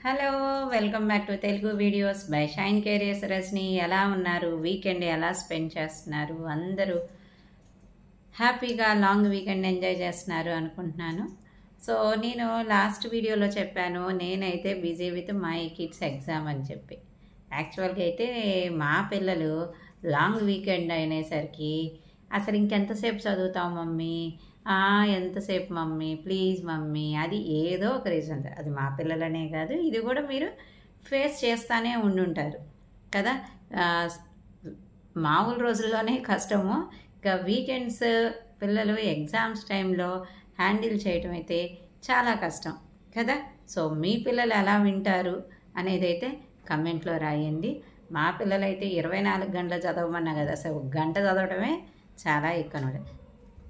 Hello welcome back to Telugu videos by Shine Careers Rajani. ఎలా ఉన్నారు? Weekend ఎలా స్పెండ్ చేస్తున్నారు? అందరూ హ్యాపీగా లాంగ్ వీకెండ్ ఎంజాయ్ చేస్తున్నారు అనుకుంటున్నాను. సో నేను లాస్ట్ వీడియోలో చెప్పాను, నేనైతే busy with my kids exam అని చెప్పి. యాక్చువల్గా అయితే మా పిల్లలు లాంగ్ వీకెండ్ అయినేసరికి అసలు ఇంకెంతసేపు చదువుతావు మమ్మీ, ఎంతసేపు మమ్మీ, ప్లీజ్ మమ్మీ, అది ఏదో ఒక రీజన్. అది మా పిల్లలనే కాదు, ఇది కూడా మీరు ఫేస్ చేస్తూనే ఉండుంటారు కదా. మామూలు రోజుల్లోనే కష్టము, ఇక వీకెండ్స్ పిల్లలు ఎగ్జామ్స్ టైంలో హ్యాండిల్ చేయటం అయితే చాలా కష్టం కదా. సో మీ పిల్లలు ఎలా వింటారు అనేది అయితే కమెంట్లో రాయండి. మా పిల్లలైతే 24 గంటలు చదవమన్నా కదా, అసలు 1 గంట చదవడమే చాలా ఎక్కువ.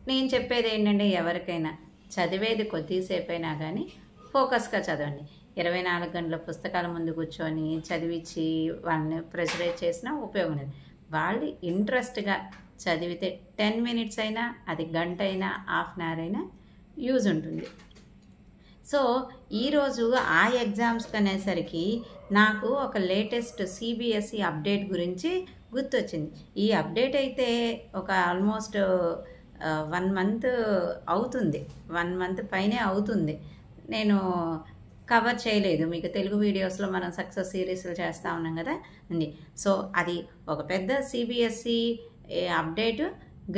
నేను చెప్పేది ఏంటంటే, ఎవరికైనా చదివేది కొద్దిసేపు అయినా కానీ ఫోకస్గా చదవండి. 24 గంటల పుస్తకాల ముందు కూర్చొని చదివించి వాళ్ళని ప్రెషరైజ్ చేసినా ఉపయోగం లేదు. వాళ్ళు ఇంట్రెస్ట్గా చదివితే 10 మినిట్స్ అయినా, అది గంట అయినా, హాఫ్ అన్ అవర్ అయినా యూజ్ ఉంటుంది. సో ఈరోజు ఆ ఎగ్జామ్స్కి అనేసరికి నాకు ఒక లేటెస్ట్ సిబిఎస్ఈ అప్డేట్ గురించి గుర్తొచ్చింది. ఈ అప్డేట్ అయితే ఒక ఆల్మోస్ట్ 1 మంత్ అవుతుంది, 1 మంత్ పైనే అవుతుంది. నేను కవర్ చేయలేదు. మీకు తెలుగు వీడియోస్లో మనం సక్సెస్ సిరీస్లు చేస్తూ ఉన్నాం కదా అండి. సో అది ఒక పెద్ద సిబిఎస్ఈ అప్డేట్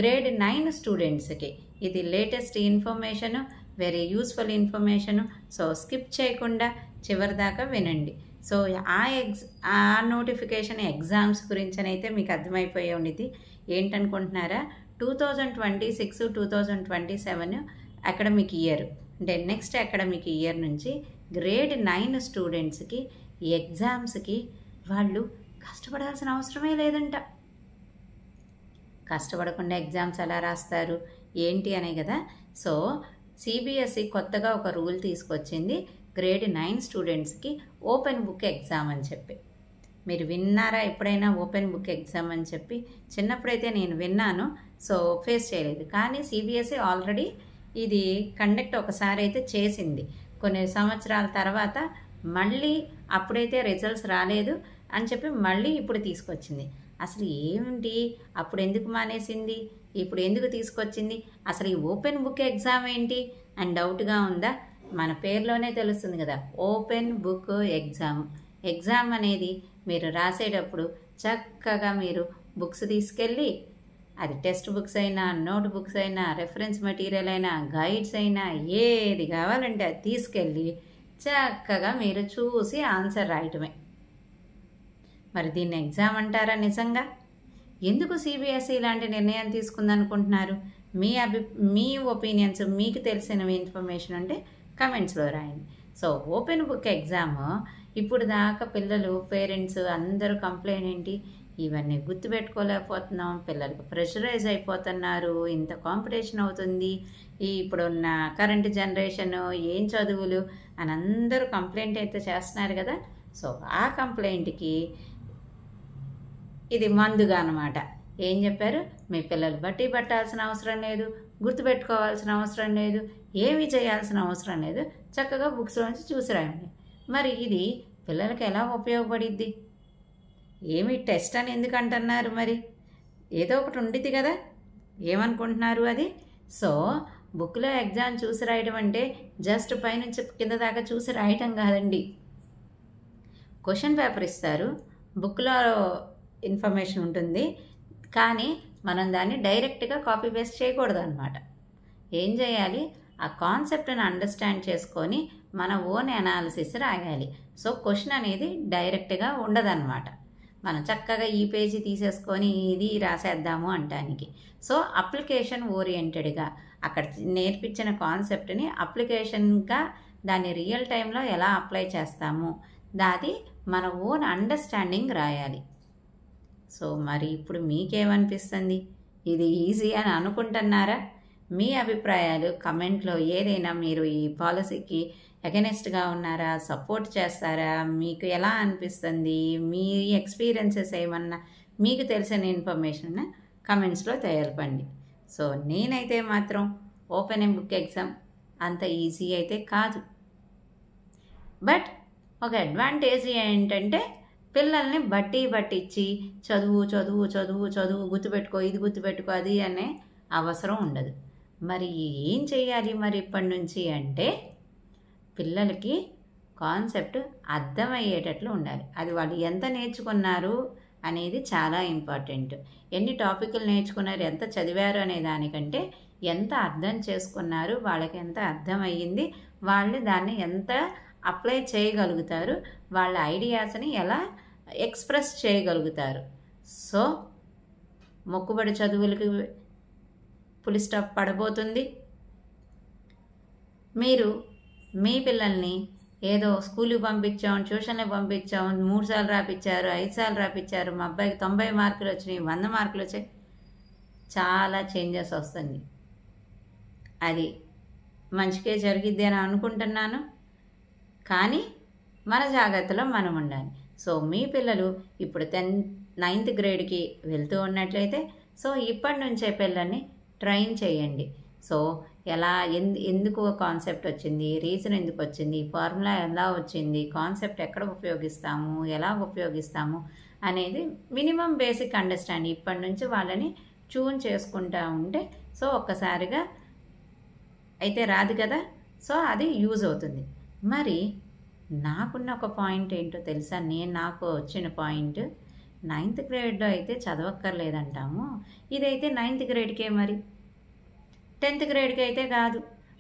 గ్రేడ్ 9 స్టూడెంట్స్కి. ఇది latest information, very useful information. So skip చేయకుండా చివరి దాకా వినండి. సో ఆ నోటిఫికేషన్ ఎగ్జామ్స్ గురించి అయితే మీకు అర్థమైపోయే ఉండేది. ఏంటనుకుంటున్నారా? 2026, 2027 అకాడమిక్ ఇయర్, అంటే నెక్స్ట్ అకాడమిక్ ఇయర్ నుంచి గ్రేడ్ 9 స్టూడెంట్స్కి ఎగ్జామ్స్కి వాళ్ళు కష్టపడాల్సిన అవసరమే లేదంట. కష్టపడకుండా ఎగ్జామ్స్ ఎలా రాస్తారు ఏంటి అనే కదా. సో సిబిఎస్ఈ కొత్తగా ఒక రూల్ తీసుకొచ్చింది, గ్రేడ్ 9 స్టూడెంట్స్కి ఓపెన్ బుక్ ఎగ్జామ్ అని చెప్పి. మీరు విన్నారా ఎప్పుడైనా ఓపెన్ బుక్ ఎగ్జామ్ అని చెప్పి? చిన్నప్పుడైతే నేను విన్నాను, సో ఫేస్ చేయలేదు. కానీ సిబిఎస్ఈ ఆల్రెడీ ఇది కండక్ట్ ఒకసారి అయితే చేసింది. కొన్ని సంవత్సరాల తర్వాత మళ్ళీ అప్పుడైతే రిజల్ట్స్ రాలేదు అని చెప్పి మళ్ళీ ఇప్పుడు తీసుకొచ్చింది. అసలు ఏమిటి, అప్పుడు ఎందుకు మానేసింది, ఇప్పుడు ఎందుకు తీసుకొచ్చింది, అసలు ఈ ఓపెన్ బుక్ ఎగ్జామ్ ఏంటి అని డౌట్గా ఉందా? మన పేరులోనే తెలుస్తుంది కదా, ఓపెన్ బుక్ ఎగ్జామ్. ఎగ్జామ్ అనేది మీరు రాసేటప్పుడు చక్కగా మీరు బుక్స్ తీసుకెళ్ళి, అది టెక్స్ట్ బుక్స్ అయినా, నోట్ బుక్స్ అయినా, రెఫరెన్స్ మెటీరియల్ అయినా, గైడ్స్ అయినా, ఏది కావాలంటే అది తీసుకెళ్ళి చక్కగా మీరు చూసి ఆన్సర్ రాయటమే. మరి దీన్ని ఎగ్జామ్ అంటారా నిజంగా? ఎందుకు సిబిఎస్ఈ ఇలాంటి నిర్ణయం తీసుకుందనుకుంటున్నారు? మీ ఒపీనియన్స్, మీకు తెలిసిన ఇన్ఫర్మేషన్ ఉంటే కమెంట్స్లో రాయండి. సో ఓపెన్ బుక్ ఎగ్జామ్ ఇప్పుడు దాకా పిల్లలు, పేరెంట్స్ అందరూ కంప్లైంట్ ఏంటి, ఇవన్నీ గుర్తుపెట్టుకోలేకపోతున్నాం, పిల్లలకు ప్రెషరైజ్ అయిపోతున్నారు, ఇంత కాంపిటీషన్ అవుతుంది, ఇప్పుడున్న కరెంట్ జనరేషను ఏం చదువులు అని అందరూ కంప్లైంట్ అయితే చేస్తున్నారు కదా. సో ఆ కంప్లైంట్కి ఇది మందుగా అన్నమాట. ఏం చెప్పారు? మీ పిల్లలు బట్టి పట్టాల్సిన అవసరం లేదు, గుర్తుపెట్టుకోవాల్సిన అవసరం లేదు, ఏమి చేయాల్సిన అవసరం లేదు, చక్కగా బుక్స్లోంచి చూసి రాయండి. మరి ఇది పిల్లలకి ఎలా ఉపయోగపడిద్ది? ఏమి టెస్ట్ అని ఎందుకు అంటున్నారు? మరి ఏదో ఒకటి ఉండిద్ది కదా, ఏమనుకుంటున్నారు అది? సో బుక్లో ఎగ్జామ్ చూసి రాయడం అంటే జస్ట్ పైనుంచి కింద దాకా చూసి రాయటం కాదండి. క్వశ్చన్ పేపర్ ఇస్తారు, బుక్లో ఇన్ఫర్మేషన్ ఉంటుంది, కానీ మనం దాన్ని డైరెక్ట్గా కాపీ పేస్ట్ చేయకూడదు అనమాట. ఏం చేయాలి? ఆ కాన్సెప్ట్ని అండర్స్టాండ్ చేసుకొని మన ఓన్ అనాలిసిస్ రాయాలి. సో క్వశ్చన్ అనేది డైరెక్ట్గా ఉండదన్నమాట. మనం చక్కగా ఈ పేజీ తీసేసుకొని ఇది రాసేద్దాము అంటానికి. సో అప్లికేషన్ ఓరియంటెడ్గా అక్కడ నేర్పించిన కాన్సెప్ట్ని అప్లికేషన్గా దాన్ని రియల్ టైంలో ఎలా అప్లై చేస్తాము, దాది మన ఓన్ అండర్స్టాండింగ్ రాయాలి. సో మరి ఇప్పుడు మీకేమనిపిస్తుంది? ఇది ఈజీ అని అనుకుంటున్నారా? మీ అభిప్రాయాలు కమెంట్లో, ఏదైనా మీరు ఈ పాలసీకి అగెనెస్ట్గా ఉన్నారా, సపోర్ట్ చేస్తారా, మీకు ఎలా అనిపిస్తుంది, మీ ఎక్స్పీరియన్సెస్ ఏమన్నా, మీకు తెలిసిన ఇన్ఫర్మేషన్ కమెంట్స్లో తెలపండి. సో నేనైతే మాత్రం ఓపెన్ బుక్ ఎగ్జామ్ అంత ఈజీ అయితే కాదు, బట్ ఒక అడ్వాంటేజ్ ఏంటంటే పిల్లల్ని బట్టిచ్చి చదువు చదువు చదువు చదువు గుర్తుపెట్టుకో, ఇది గుర్తుపెట్టుకో, అది అనే అవసరం ఉండదు. మరి ఏం చేయాలి మరి ఇప్పటి నుంచి అంటే పిల్లలకి కాన్సెప్ట్ అర్థమయ్యేటట్లు ఉండాలి. అది వాళ్ళు ఎంత నేర్చుకున్నారు అనేది చాలా ఇంపార్టెంట్. ఎన్ని టాపిక్లు నేర్చుకున్నారు, ఎంత చదివారు అనే దానికంటే ఎంత అర్థం చేసుకున్నారు, వాళ్ళకి ఎంత అర్థమయ్యింది, వాళ్ళు దాన్ని ఎంత అప్లై చేయగలుగుతారు, వాళ్ళ ఐడియాస్ని ఎలా ఎక్స్ప్రెస్ చేయగలుగుతారు. సో మొక్కుబడి చదువులకి ఫుల్ స్టాప్ పడబోతుంది. మీరు మీ పిల్లల్ని ఏదో స్కూల్కి పంపించాం, ట్యూషన్కి పంపించాం, 3 సార్లు రాపించారు, 5 సార్లు రాపించారు, మా అబ్బాయికి 90 మార్కులు వచ్చినాయి, 100 మార్కులు వచ్చాయి, చాలా చేంజెస్ వస్తుంది. అది మంచికే జరిగిద్ది అని అనుకుంటున్నాను. కానీ మన జాగ్రత్తలో మనం ఉండాలి. సో మీ పిల్లలు ఇప్పుడు 9th గ్రేడ్కి వెళ్తూ ఉన్నట్లయితే సో ఇప్పటి నుంచే పిల్లల్ని ట్రైన్ చేయండి. సో ఎలా ఎందుకు కాన్సెప్ట్ వచ్చింది, రీజన్ ఎందుకు వచ్చింది, ఫార్ములా ఎలా వచ్చింది, కాన్సెప్ట్ ఎక్కడ ఉపయోగిస్తాము, ఎలా ఉపయోగిస్తాము అనేది మినిమం బేసిక్ అండర్స్టాండింగ్ ఇప్పటి నుంచి వాళ్ళని ట్యూన్ చేసుకుంటూ ఉంటే సో ఒక్కసారిగా అయితే రాదు కదా, సో అది యూజ్ అవుతుంది. మరి నాకున్న ఒక పాయింట్ ఏంటో తెలుసా, నాకు వచ్చిన పాయింట్ 9th గ్రేడ్లో అయితే చదవక్కర్లేదంటాము, ఇదైతే 9th గ్రేడ్కే, మరి 10th గ్రేడ్కి అయితే కాదు,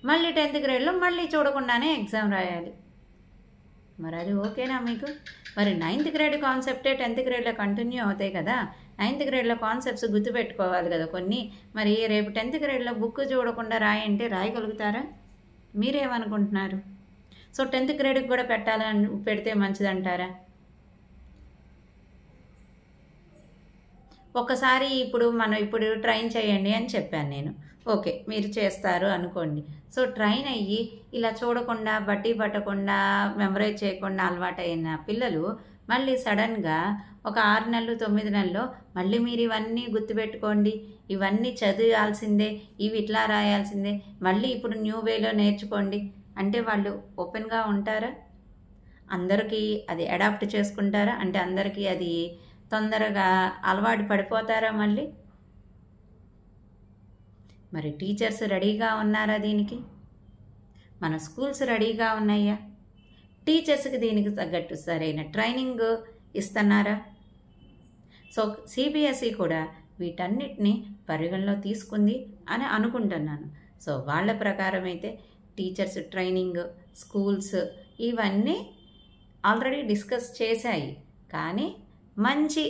మళ్ళీ 10th గ్రేడ్లో మళ్ళీ చూడకుండానే ఎగ్జామ్ రాయాలి. మరి అది ఓకేనా మీకు? మరి 9th గ్రేడ్ కాన్సెప్టే 10th గ్రేడ్లో కంటిన్యూ అవుతాయి కదా, 9th గ్రేడ్లో కాన్సెప్ట్స్ గుర్తుపెట్టుకోవాలి కదా కొన్ని. మరి రేపు 10th గ్రేడ్లో బుక్ చూడకుండా రాయంటే రాయగలుగుతారా? మీరేమనుకుంటున్నారు? సో 10th గ్రేడ్కి కూడా పెడితే మంచిదంటారా? ఒకసారి ఇప్పుడు ట్రైన్ చేయండి అని చెప్పాను నేను, ఓకే మీరు చేస్తారు అనుకోండి. సో ట్రైన్ అయ్యి ఇలా చూడకుండా బట్టి పట్టకుండా మెమరైజ్ చేయకుండా అలవాటైన పిల్లలు మళ్ళీ సడన్గా ఒక 6 నెలలు 9 నెలల్లో మళ్ళీ మీరు ఇవన్నీ గుర్తుపెట్టుకోండి, ఇవన్నీ చదివాల్సిందే, ఇవి ఇట్లా రాయాల్సిందే, మళ్ళీ ఇప్పుడు న్యూ వేలో నేర్చుకోండి అంటే వాళ్ళు ఓపెన్గా ఉంటారా? అందరికీ అది అడాప్ట్ చేసుకుంటారా? అంటే అందరికీ అది తొందరగా అలవాటు పడిపోతారా మళ్ళీ? మరి టీచర్స్ రెడీగా ఉన్నారా దీనికి? మన స్కూల్స్ రెడీగా ఉన్నాయా? టీచర్స్కి దీనికి తగ్గట్టు సరైన ట్రైనింగ్ ఇస్తున్నారా? సో సిబిఎస్ఈ కూడా వీటన్నిటిని పరిగణలో తీసుకుంది అని అనుకుంటున్నాను. సో వాళ్ళ ప్రకారం అయితే టీచర్స్ ట్రైనింగ్, స్కూల్స్ ఇవన్నీ ఆల్రెడీ డిస్కస్ చేశాయి. కానీ మంచి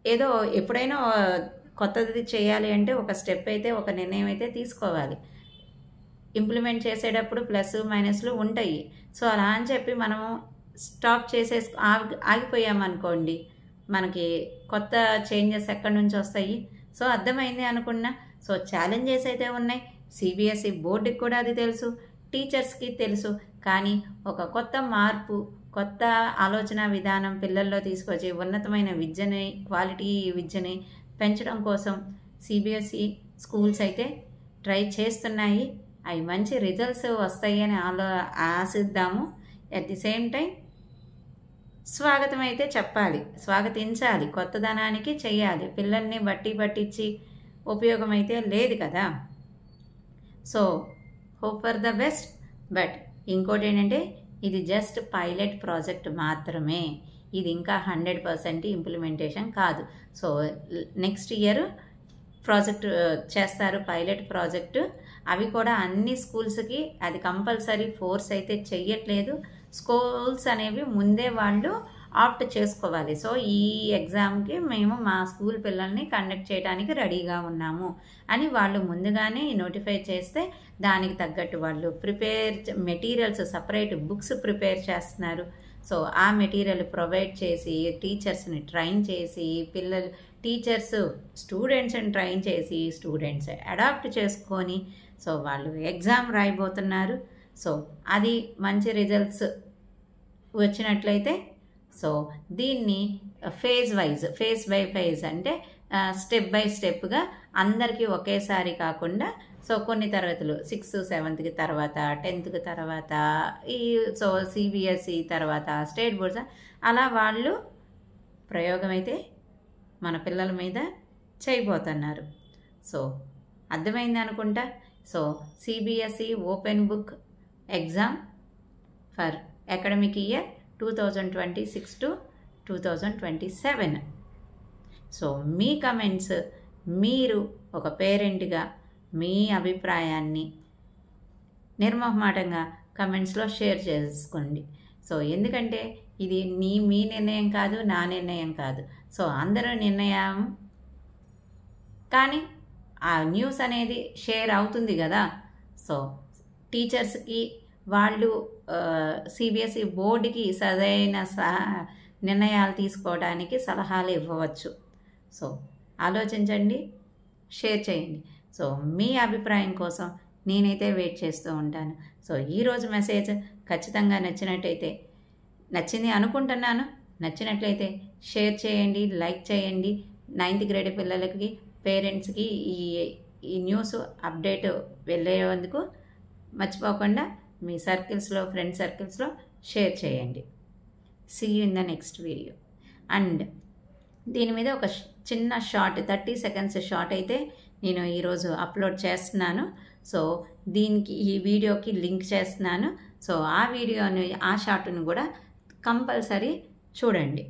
ఏదో ఎప్పుడైనా కొత్తది చేయాలి అంటే ఒక స్టెప్ అయితే, ఒక నిర్ణయం అయితే తీసుకోవాలి. ఇంప్లిమెంట్ చేసేటప్పుడు ప్లస్ మైనస్లు ఉంటాయి. సో అలా అని చెప్పి మనము స్టాప్ ఆగిపోయామనుకోండి, మనకి కొత్త చేంజెస్ ఎక్కడి నుంచి వస్తాయి? సో అర్థమైంది అనుకున్నా. సో ఛాలెంజెస్ అయితే ఉన్నాయి, సిబిఎస్ఈ బోర్డుకి కూడా అది తెలుసు, టీచర్స్కి తెలుసు. కానీ ఒక కొత్త మార్పు, కొత్త ఆలోచన విధానం పిల్లల్లో తీసుకొచ్చి ఉన్నతమైన విద్యని, క్వాలిటీ విద్యని పెంచడం కోసం సిబిఎస్ఈ స్కూల్స్ అయితే ట్రై చేస్తున్నాయి. అవి మంచి రిజల్ట్స్ వస్తాయి అని ఆశిద్దాము. అట్ ది సేమ్ టైం స్వాగతం అయితే చెప్పాలి, స్వాగతించాలి, కొత్తదనానికి చెయ్యాలి. పిల్లల్ని పట్టించి ఉపయోగం అయితే లేదు కదా. So hope for the best. But ఇంకోటి ఏంటంటే ఇది జస్ట్ పైలట్ ప్రాజెక్ట్ మాత్రమే, ఇది ఇంకా 100% ఇంప్లిమెంటేషన్ కాదు. సో నెక్స్ట్ ఇయర్ ప్రాజెక్ట్ చేస్తారు, పైలట్ ప్రాజెక్టు. అవి కూడా అన్ని స్కూల్స్కి అది కంపల్సరీ ఫోర్స్ అయితే చెయ్యట్లేదు. స్కూల్స్ అనేవి ముందే వాళ్ళు ఆప్ట్ చేసుకోవాలి. సో ఈ ఎగ్జామ్కి మేము మా స్కూల్ పిల్లల్ని కండక్ట్ చేయడానికి రెడీగా ఉన్నాము అని వాళ్ళు ముందుగానే నోటిఫై చేస్తే దానికి తగ్గట్టు వాళ్ళు మెటీరియల్స్ సపరేట్ బుక్స్ ప్రిపేర్ చేస్తున్నారు. సో ఆ మెటీరియల్ ప్రొవైడ్ చేసి టీచర్స్ని ట్రైన్ చేసి టీచర్స్ స్టూడెంట్స్ని ట్రైన్ చేసి స్టూడెంట్స్ అడాప్ట్ చేసుకొని సో వాళ్ళు ఎగ్జామ్ రాయబోతున్నారు. సో అది మంచి రిజల్ట్స్ వచ్చినట్లయితే సో దీన్ని ఫేజ్ బై ఫేజ్ అంటే స్టెప్ బై స్టెప్గా అందరికీ ఒకేసారి కాకుండా సో కొన్ని తరగతులు 6th 7th తర్వాత 10th తర్వాత ఈ సో సిబిఎస్ఈ తర్వాత స్టేట్ బోర్డ్స్ అలా వాళ్ళు ప్రయోగం అయితే మన పిల్లల మీద చేయబోతున్నారు. సో అర్థమైంది అనుకుంటా. So CBSE open book exam for academic year 2026 to 2027. So me comments, మీరు ఒక పేరెంట్గా మీ అభిప్రాయాన్ని నిర్మోహమాటంగా కమెంట్స్లో షేర్ చేసుకోండి. సో ఎందుకంటే ఇది మీ నిర్ణయం కాదు, నా నిర్ణయం కాదు. సో అందరూ నిర్ణయం, కానీ ఆ న్యూస్ అనేది షేర్ అవుతుంది కదా. సో టీచర్స్కి వాళ్ళు సిబిఎస్ఈ బోర్డుకి సరైన నిర్ణయాలు తీసుకోవడానికి సలహాలు ఇవ్వవచ్చు. సో ఆలోచించండి, షేర్ చేయండి. సో మీ అభిప్రాయం కోసం నేనైతే వెయిట్ చేస్తూ ఉంటాను. సో ఈరోజు మెసేజ్ ఖచ్చితంగా నచ్చింది అనుకుంటున్నాను. నచ్చినట్లయితే షేర్ చేయండి, లైక్ చేయండి. 9th grade పిల్లలకి, పేరెంట్స్కి ఈ న్యూస్ అప్డేట్ వెళ్ళేందుకు మర్చిపోకుండా మీ సర్కిల్స్లో, ఫ్రెండ్ సర్కిల్స్లో షేర్ చేయండి. See you in the next video. And దీని మీద ఒక చిన్న షార్ట్ 30 seconds షార్ట్ అయితే నేను ఈరోజు అప్లోడ్ చేస్తున్నాను. సో దీనికి ఈ వీడియోకి లింక్ చేస్తున్నాను. సో ఆ వీడియోని, ఆ షార్ట్ను కూడా కంపల్సరీ చూడండి.